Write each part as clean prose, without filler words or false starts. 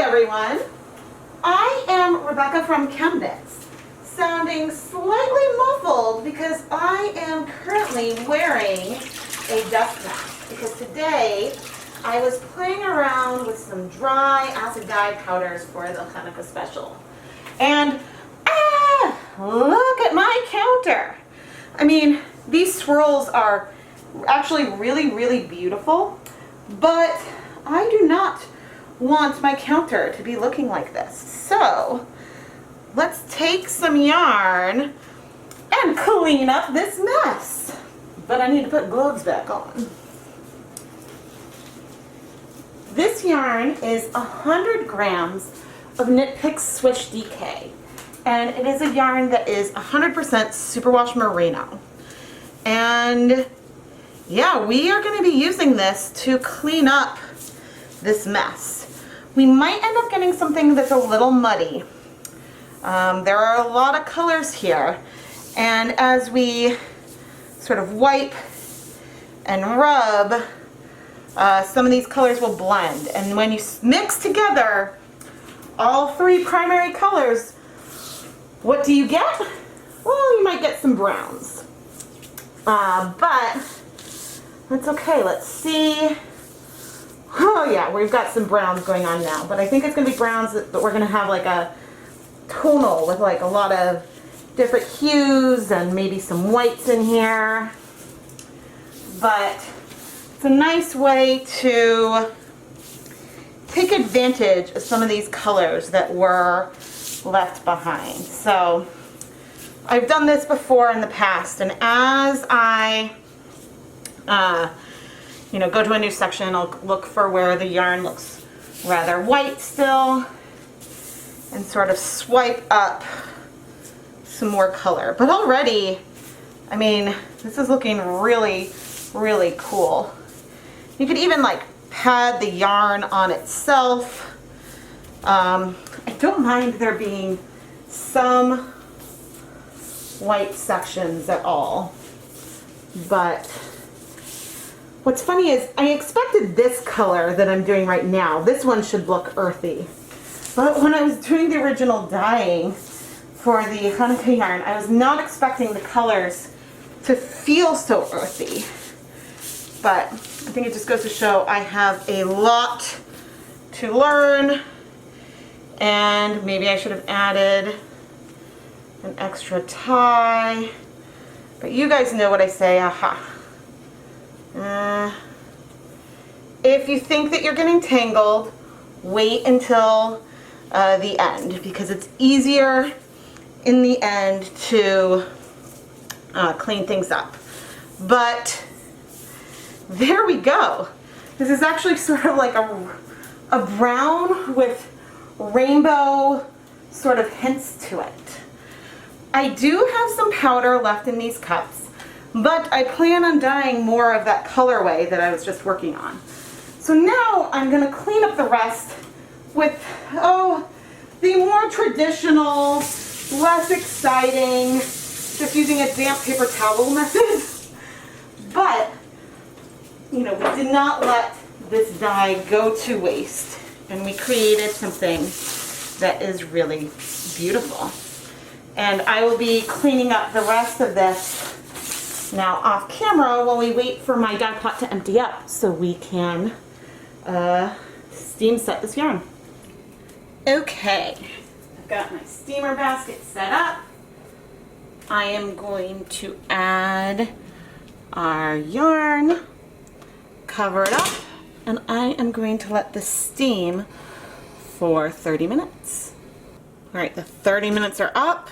everyone. I am Rebecca from ChemKnits, sounding slightly muffled because I am currently wearing a dust mask because today I was playing around with some dry acid dye powders for the Chanukah special. And look at my counter. I mean, these swirls are actually really beautiful, but I do not want my counter to be looking like this. So let's take some yarn and clean up this mess. But I need to put gloves back on. This yarn is 100 grams of Knit Picks Swish DK. And it is a yarn that is 100% superwash merino. And yeah, we are going to be using this to clean up this mess. We might end up getting something that's a little muddy. There are a lot of colors here, and as we sort of wipe and rub, some of these colors will blend, and when you mix together all three primary colors, what do you get? Well, you might get some browns, but that's okay. Let's see. Oh yeah, we've got some browns going on now, but I think it's going to be browns that we're going to have like a tonal with like a lot of different hues and maybe some whites in here. But it's a nice way to take advantage of some of these colors that were left behind. So I've done this before in the past, and as I go to a new section, I'll look for where the yarn looks rather white still and sort of swipe up some more color. But already, I mean, this is looking really cool. You could even like pad the yarn on itself. I don't mind there being some white sections at all, but what's funny is I expected this color that I'm doing right now. This one should look earthy. But when I was doing the original dyeing for the Chanukah yarn, I was not expecting the colors to feel so earthy. But I think it just goes to show I have a lot to learn, and maybe I should have added an extra tie. But you guys know what I say, aha. If you think that you're getting tangled, wait until the end, because it's easier in the end to clean things up. But there we go. This is actually sort of like a brown with rainbow sort of hints to it. I do have some powder left in these cups, but I plan on dyeing more of that colorway that I was just working on. So now I'm going to clean up the rest with, the more traditional, less exciting, just using a damp paper towel method. But, we did not let this dye go to waste, and we created something that is really beautiful. And I will be cleaning up the rest of this now off camera while we wait for my dye pot to empty up so we can steam set this yarn. Okay, I've got my steamer basket set up. I am going to add our yarn, cover it up, and I am going to let this steam for 30 minutes. All right, the 30 minutes are up.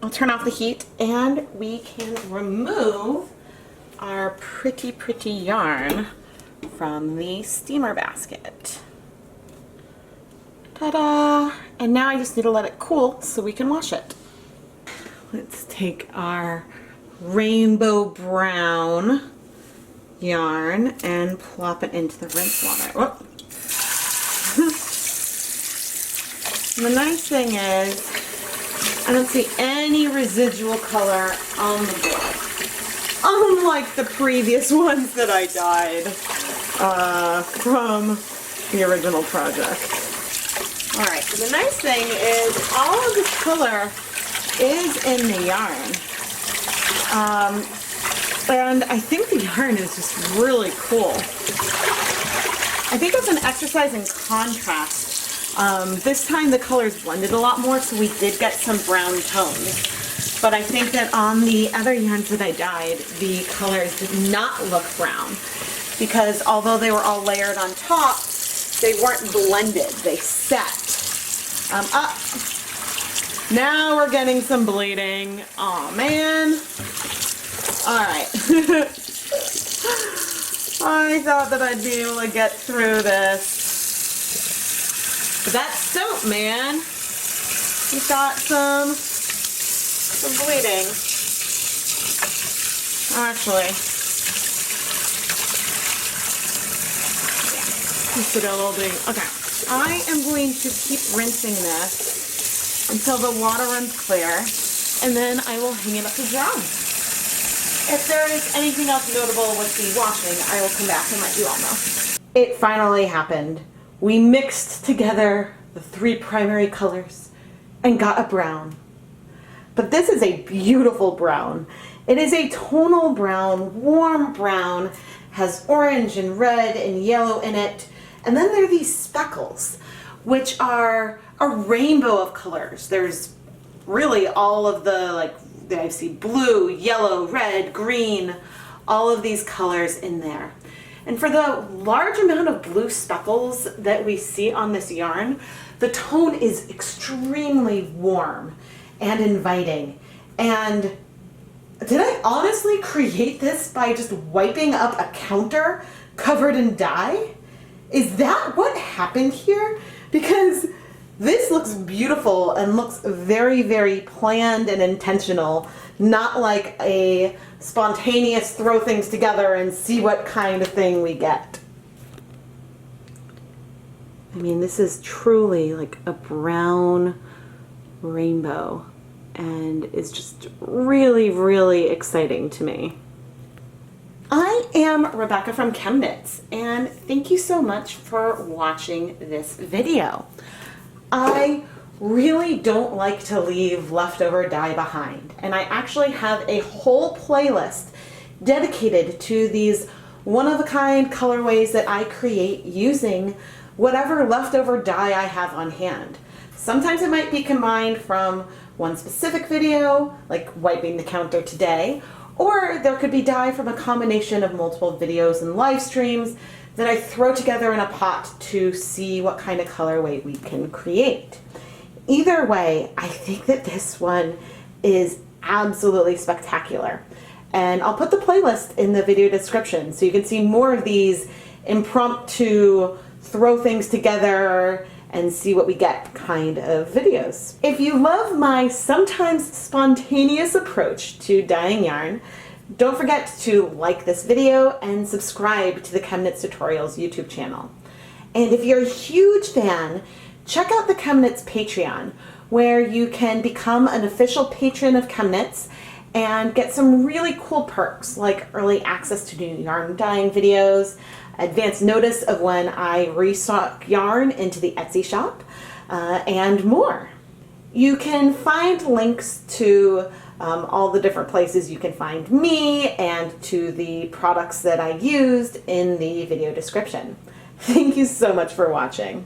I'll turn off the heat and we can remove our pretty yarn from the steamer basket. Ta-da! And now I just need to let it cool so we can wash it. Let's take our rainbow brown yarn and plop it into the rinse water. The nice thing is I don't see any residual color on the board, unlike the previous ones that I dyed from the original project. All right, so the nice thing is all of the color is in the yarn. And I think the yarn is just really cool. I think it's an exercise in contrast. This time the colors blended a lot more, so we did get some brown tones. But I think that on the other yarns that I dyed, the colors did not look brown, because although they were all layered on top, they weren't blended, they set. Now we're getting some bleeding. Aw, man. Alright. I thought that I'd be able to get through this. But that's soap, man. We've got some bleeding. Actually, just a little bit. Okay, I am going to keep rinsing this until the water runs clear, and then I will hang it up to dry. If there is anything else notable with the washing, I will come back and let you all know. It finally happened. We mixed together the 3 primary colors and got a brown. But this is a beautiful brown. It is a tonal brown, warm brown, has orange and red and yellow in it. And then there are these speckles, which are a rainbow of colors. There's really all of the, like, I see blue, yellow, red, green, all of these colors in there. And for the large amount of blue speckles that we see on this yarn, the tone is extremely warm and inviting. And did I honestly create this by just wiping up a counter covered in dye? Is that what happened here? Because this looks beautiful and looks very, very planned and intentional, not like a spontaneous throw things together and see what kind of thing we get. I mean, this is truly like a brown rainbow and is just really, really exciting to me. I am Rebecca from ChemKnits, and thank you so much for watching this video. I really don't like to leave leftover dye behind, and I actually have a whole playlist dedicated to these one-of-a-kind colorways that I create using whatever leftover dye I have on hand. Sometimes it might be combined from one specific video, like wiping the counter today, or there could be dye from a combination of multiple videos and live streams that I throw together in a pot to see what kind of colorway we can create. Either way, I think that this one is absolutely spectacular. And I'll put the playlist in the video description so you can see more of these impromptu throw things together and see what we get kind of videos. If you love my sometimes spontaneous approach to dyeing yarn, don't forget to like this video and subscribe to the ChemKnits Tutorials YouTube channel. And if you're a huge fan, check out the ChemKnits Patreon, where you can become an official patron of ChemKnits and get some really cool perks like early access to new yarn dyeing videos, advance notice of when I restock yarn into the Etsy shop, and more. You can find links to all the different places you can find me and to the products that I used in the video description. Thank you so much for watching.